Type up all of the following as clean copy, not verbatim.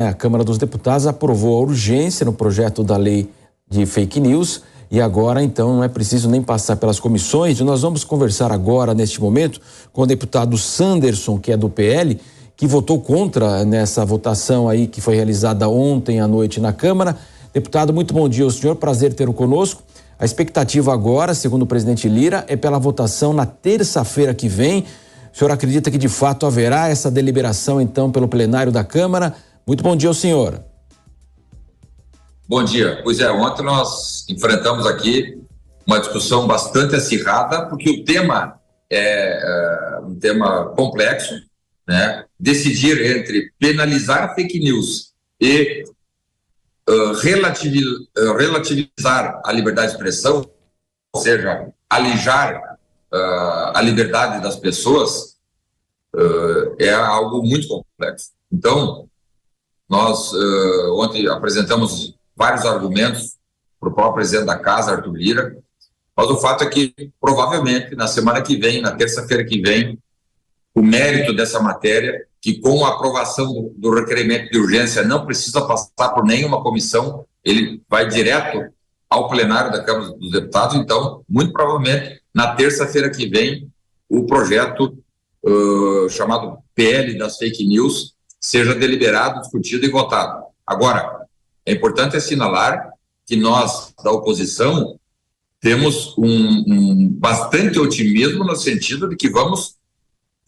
A Câmara dos Deputados aprovou a urgência no projeto da lei de fake news e agora, então, não é preciso nem passar pelas comissões. E nós vamos conversar agora, neste momento, com o deputado Sanderson, que é do PL, que votou contra nessa votação aí que foi realizada ontem à noite na Câmara. Deputado, muito bom dia ao senhor, prazer tê-lo conosco. A expectativa agora, segundo o presidente Lira, é pela votação na terça-feira que vem. O senhor acredita que de fato haverá essa deliberação, então, pelo plenário da Câmara? Muito bom dia ao senhor. Bom dia. Pois é, ontem nós enfrentamos aqui uma discussão bastante acirrada, porque o tema é um tema complexo, né? Decidir entre penalizar fake news e relativizar a liberdade de expressão, ou seja, alijar a liberdade das pessoas, é algo muito complexo. Então, nós ontem apresentamos vários argumentos para o próprio presidente da Casa, Arthur Lira, mas o fato é que, provavelmente, na semana que vem, na terça-feira que vem, o mérito dessa matéria, que com a aprovação do requerimento de urgência não precisa passar por nenhuma comissão, ele vai direto ao plenário da Câmara dos Deputados. Então, muito provavelmente, na terça-feira que vem, o projeto chamado PL das fake news seja deliberado, discutido e votado. Agora, é importante assinalar que nós, da oposição, temos bastante otimismo no sentido de que vamos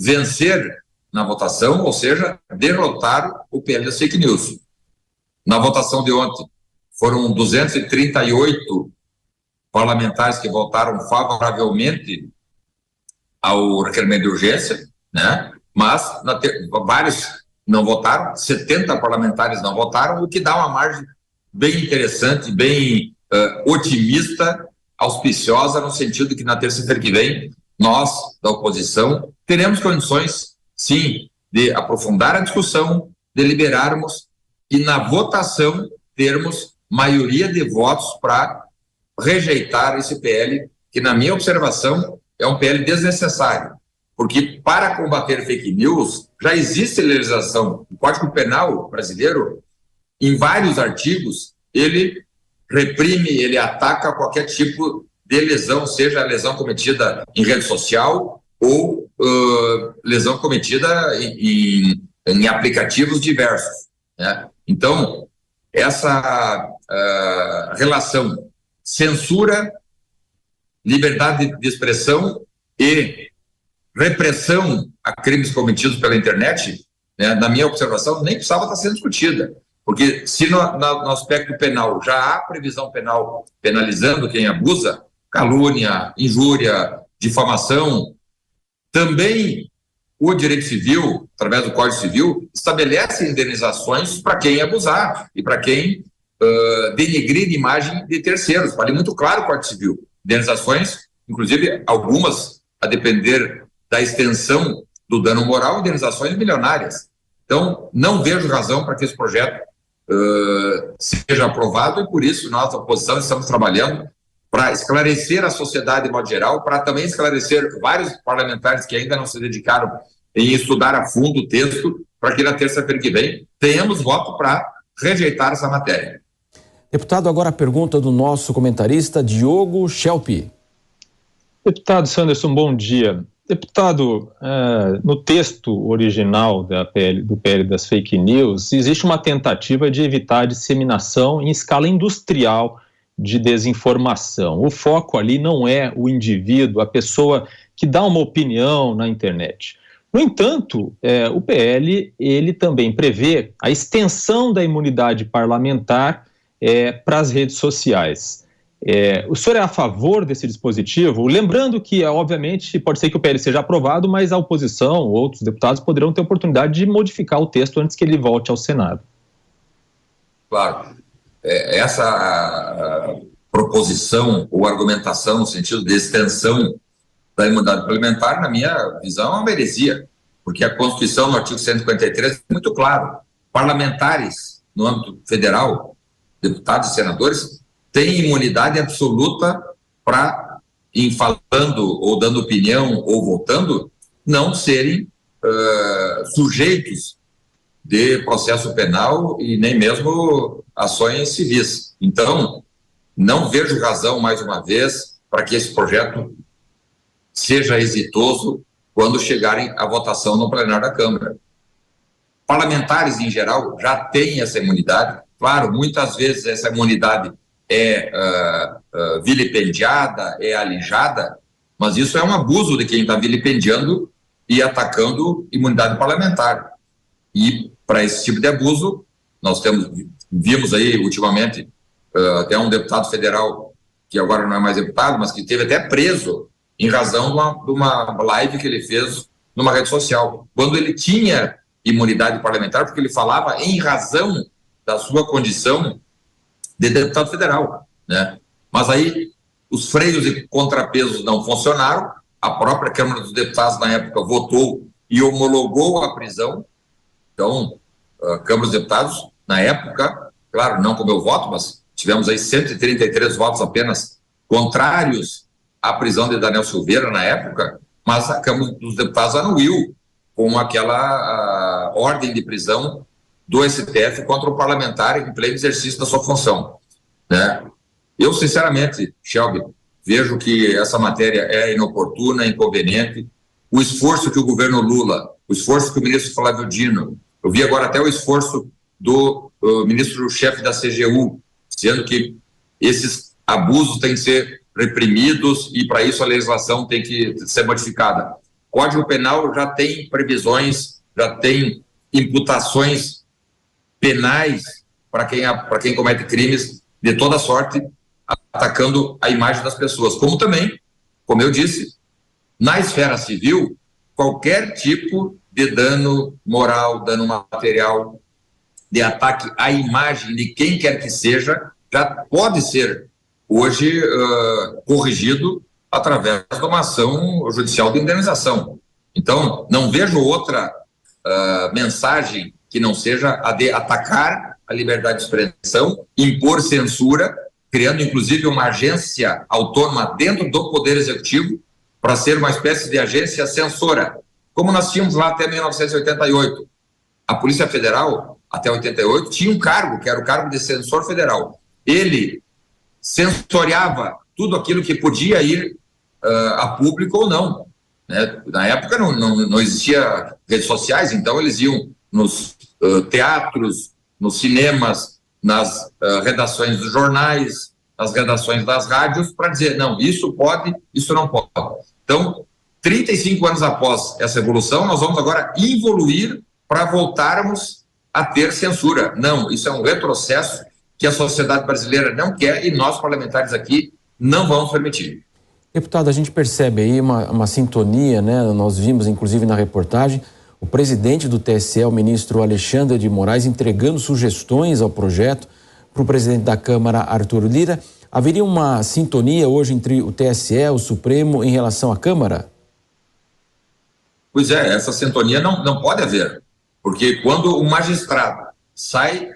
vencer na votação, ou seja, derrotar o PL das fake news. Na votação de ontem, foram 238 parlamentares que votaram favoravelmente ao requerimento de urgência, né? Mas vários não votaram, 70 parlamentares não votaram, o que dá uma margem bem interessante, bem otimista, auspiciosa, no sentido de que na terça-feira que vem, nós, da oposição, teremos condições, sim, de aprofundar a discussão, deliberarmos e na votação termos maioria de votos para rejeitar esse PL, que na minha observação é um PL desnecessário. Porque para combater fake news, já existe legislação. O Código Penal brasileiro, em vários artigos, ele reprime, ele ataca qualquer tipo de lesão, seja a lesão cometida em rede social ou lesão cometida em aplicativos diversos, né? Então, essa relação censura, liberdade de expressão e repressão a crimes cometidos pela internet, né, na minha observação, nem precisava estar sendo discutida, porque se no aspecto penal já há previsão penal penalizando quem abusa, calúnia, injúria, difamação, também o direito civil, através do Código Civil, estabelece indenizações para quem abusar e para quem denegrir a imagem de terceiros. Vale muito claro o Código Civil. Indenizações, inclusive algumas, a depender da extensão do dano moral, indenizações milionárias. Então, não vejo razão para que esse projeto seja aprovado e, por isso, nós, da oposição, estamos trabalhando para esclarecer a sociedade de modo geral, para também esclarecer vários parlamentares que ainda não se dedicaram em estudar a fundo o texto, para que na terça-feira que vem tenhamos voto para rejeitar essa matéria. Deputado, agora a pergunta do nosso comentarista Diogo Schelp. Deputado Sanderson, bom dia. Deputado, no texto original do PL das fake news, existe uma tentativa de evitar a disseminação em escala industrial de desinformação. O foco ali não é o indivíduo, a pessoa que dá uma opinião na internet. No entanto, o PL ele também prevê a extensão da imunidade parlamentar para as redes sociais. O senhor é a favor desse dispositivo? Lembrando que, obviamente, pode ser que o PL seja aprovado, mas a oposição, outros deputados, poderão ter oportunidade de modificar o texto antes que ele volte ao Senado. Claro. Essa proposição ou argumentação no sentido de extensão da imunidade parlamentar, na minha visão, é uma heresia, porque a Constituição, no artigo 153, é muito claro. Parlamentares, no âmbito federal, deputados e senadores, têm imunidade absoluta para, em falando ou dando opinião ou votando, não serem sujeitos de processo penal e nem mesmo ações civis. Então, não vejo razão, mais uma vez, para que esse projeto seja exitoso quando chegarem à votação no plenário da Câmara. Parlamentares, em geral, já têm essa imunidade. Claro, muitas vezes essa imunidade é vilipendiada, é alijada, mas isso é um abuso de quem está vilipendiando e atacando imunidade parlamentar. E para esse tipo de abuso, nós vimos aí ultimamente até um deputado federal, que agora não é mais deputado, mas que esteve até preso em razão de uma live que ele fez numa rede social, quando ele tinha imunidade parlamentar, porque ele falava em razão da sua condição de deputado federal, né? Mas aí os freios e contrapesos não funcionaram, a própria Câmara dos Deputados na época votou e homologou a prisão. Então, a Câmara dos Deputados, na época, claro, não com meu voto, mas tivemos aí 133 votos apenas contrários à prisão de Daniel Silveira na época, mas a Câmara dos Deputados anuiu com aquela ordem de prisão do STF contra o parlamentar em pleno exercício da sua função, né? Eu, sinceramente, Shelby, vejo que essa matéria é inoportuna, inconveniente. O esforço que o governo Lula, o esforço que o ministro Flávio Dino, eu vi agora até o esforço do ministro-chefe da CGU, dizendo que esses abusos têm que ser reprimidos e, para isso, a legislação tem que ser modificada. O Código Penal já tem previsões, já tem imputações penais para quem comete crimes de toda sorte, atacando a imagem das pessoas. Como também, como eu disse, na esfera civil, qualquer tipo de dano moral, dano material, de ataque à imagem de quem quer que seja, já pode ser hoje corrigido através de uma ação judicial de indenização. Então, não vejo outra mensagem que não seja a de atacar a liberdade de expressão, impor censura, criando inclusive uma agência autônoma dentro do Poder Executivo para ser uma espécie de agência censora, como nós tínhamos lá até 1988. A Polícia Federal, até 88, tinha um cargo, que era o cargo de censor federal. Ele censoriava tudo aquilo que podia ir a público ou não, né? Na época não existia redes sociais, então eles iam nos teatros, nos cinemas, nas redações dos jornais, nas redações das rádios, para dizer, não, isso pode, isso não pode. Então, 35 anos após essa evolução, nós vamos agora evoluir para voltarmos a ter censura. Não, isso é um retrocesso que a sociedade brasileira não quer e nós, parlamentares aqui, não vamos permitir. Deputado, a gente percebe aí uma sintonia, né? Nós vimos, inclusive, na reportagem, o presidente do TSE, o ministro Alexandre de Moraes, entregando sugestões ao projeto para o presidente da Câmara, Arthur Lira. Haveria uma sintonia hoje entre o TSE, o Supremo, em relação à Câmara? Pois é, essa sintonia não pode haver, porque quando o magistrado sai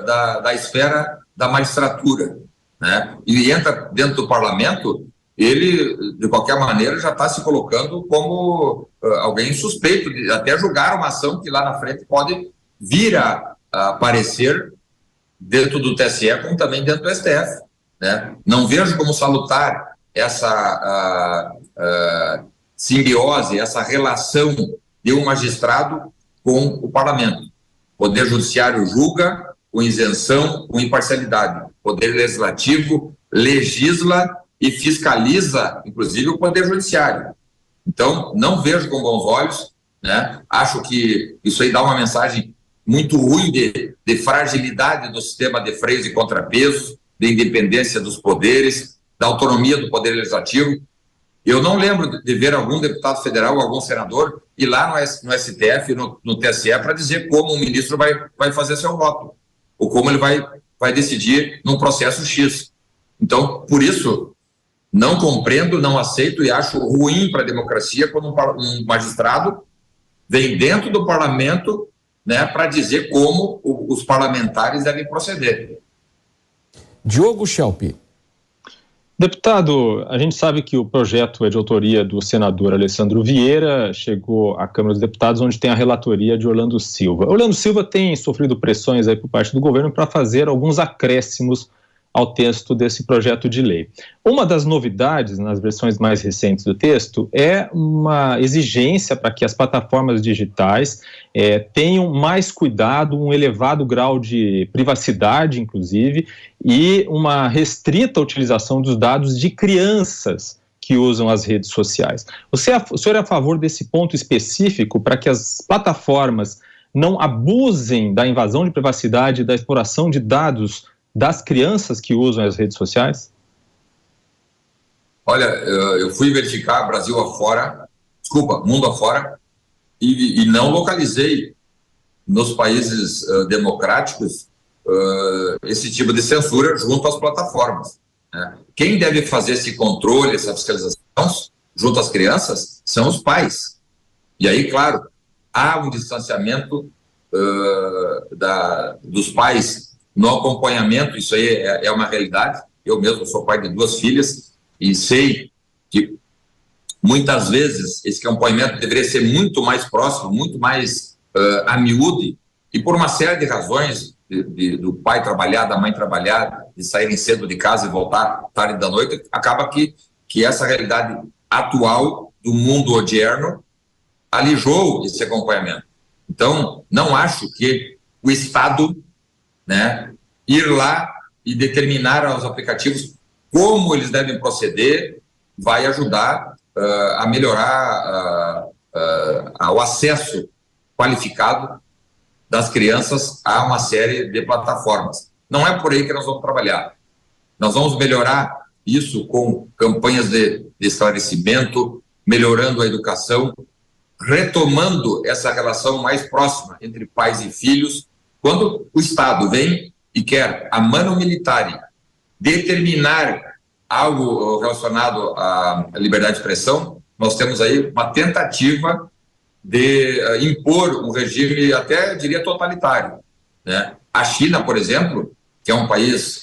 da esfera da magistratura, né, e entra dentro do parlamento, ele, de qualquer maneira, já está se colocando como alguém suspeito de até julgar uma ação que lá na frente pode vir a aparecer dentro do TSE, como também dentro do STF, né? Não vejo como salutar essa simbiose, essa relação de um magistrado com o parlamento. O Poder Judiciário julga com isenção, com imparcialidade. O Poder Legislativo legisla e fiscaliza, inclusive, o Poder Judiciário. Então, não vejo com bons olhos, né? Acho que isso aí dá uma mensagem muito ruim de fragilidade do sistema de freios e contrapesos, de independência dos poderes, da autonomia do Poder Legislativo. Eu não lembro de ver algum deputado federal, algum senador, ir lá no STF, no TSE, para dizer como o ministro vai fazer seu voto, ou como ele vai decidir num processo X. Então, por isso, não compreendo, não aceito e acho ruim para a democracia quando um magistrado vem dentro do parlamento, né, para dizer como os parlamentares devem proceder. Diogo Schelp. Deputado, a gente sabe que o projeto é de autoria do senador Alessandro Vieira, chegou à Câmara dos Deputados, onde tem a relatoria de Orlando Silva. Orlando Silva tem sofrido pressões aí por parte do governo para fazer alguns acréscimos ao texto desse projeto de lei. Uma das novidades nas versões mais recentes do texto é uma exigência para que as plataformas digitais tenham mais cuidado, um elevado grau de privacidade, inclusive, e uma restrita utilização dos dados de crianças que usam as redes sociais. O senhor é a favor desse ponto específico para que as plataformas não abusem da invasão de privacidade e da exploração de dados das crianças que usam as redes sociais? Olha, eu fui verificar mundo afora, e não localizei nos países democráticos esse tipo de censura junto às plataformas, né? Quem deve fazer esse controle, essa fiscalização junto às crianças são os pais. E aí, claro, há um distanciamento dos pais no acompanhamento. Isso aí é uma realidade. Eu mesmo sou pai de 2 filhas e sei que muitas vezes esse acompanhamento deveria ser muito mais próximo, muito mais a miúde, e por uma série de razões, do pai trabalhar, da mãe trabalhar, de saírem cedo de casa e voltar tarde da noite, acaba que essa realidade atual do mundo odierno alijou esse acompanhamento. Então, não acho que o Estado, né, ir lá e determinar aos aplicativos como eles devem proceder vai ajudar a melhorar o acesso qualificado das crianças a uma série de plataformas. Não é por aí que nós vamos trabalhar. Nós vamos melhorar isso com campanhas de esclarecimento, melhorando a educação, retomando essa relação mais próxima entre pais e filhos. Quando o Estado vem e quer, a mano militare, determinar algo relacionado à liberdade de expressão, nós temos aí uma tentativa de impor um regime, até diria, totalitário, né? A China, por exemplo, que é um país,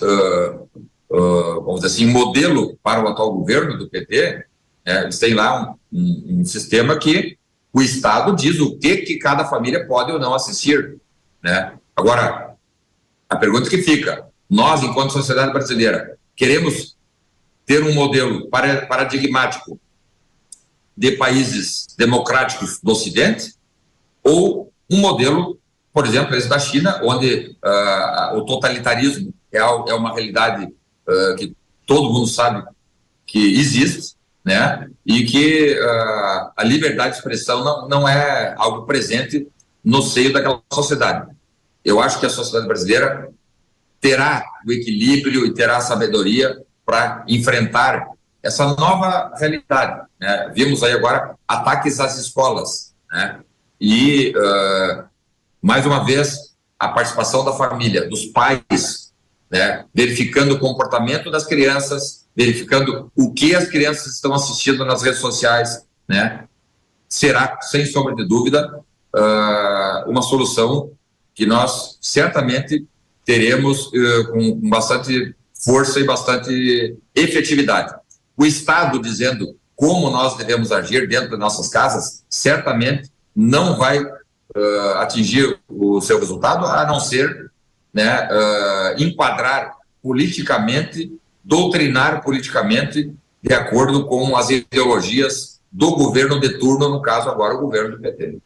vamos dizer assim, modelo para o atual governo do PT, eles têm lá um sistema que o Estado diz o que cada família pode ou não assistir, né? Agora, a pergunta que fica: nós, enquanto sociedade brasileira, queremos ter um modelo paradigmático de países democráticos do Ocidente, ou um modelo, por exemplo, esse da China, onde o totalitarismo é uma realidade que todo mundo sabe que existe, né? E que a liberdade de expressão não é algo presente no seio daquela sociedade. Eu acho que a sociedade brasileira terá o equilíbrio e terá a sabedoria para enfrentar essa nova realidade, né? Vimos aí agora ataques às escolas, né? E, mais uma vez, a participação da família, dos pais, né? Verificando o comportamento das crianças, verificando o que as crianças estão assistindo nas redes sociais, né? Será, sem sombra de dúvida, uma solução que nós certamente teremos com bastante força e bastante efetividade. O Estado dizendo como nós devemos agir dentro das nossas casas, certamente não vai atingir o seu resultado, a não ser, né, enquadrar politicamente, doutrinar politicamente, de acordo com as ideologias do governo de turno, no caso agora o governo do PT.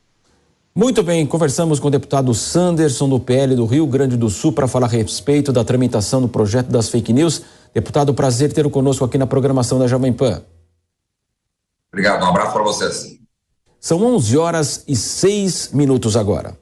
Muito bem, conversamos com o deputado Sanderson do PL do Rio Grande do Sul para falar a respeito da tramitação do projeto das fake news. Deputado, prazer tê-lo conosco aqui na programação da Jovem Pan. Obrigado, um abraço para vocês. São 11h06 agora.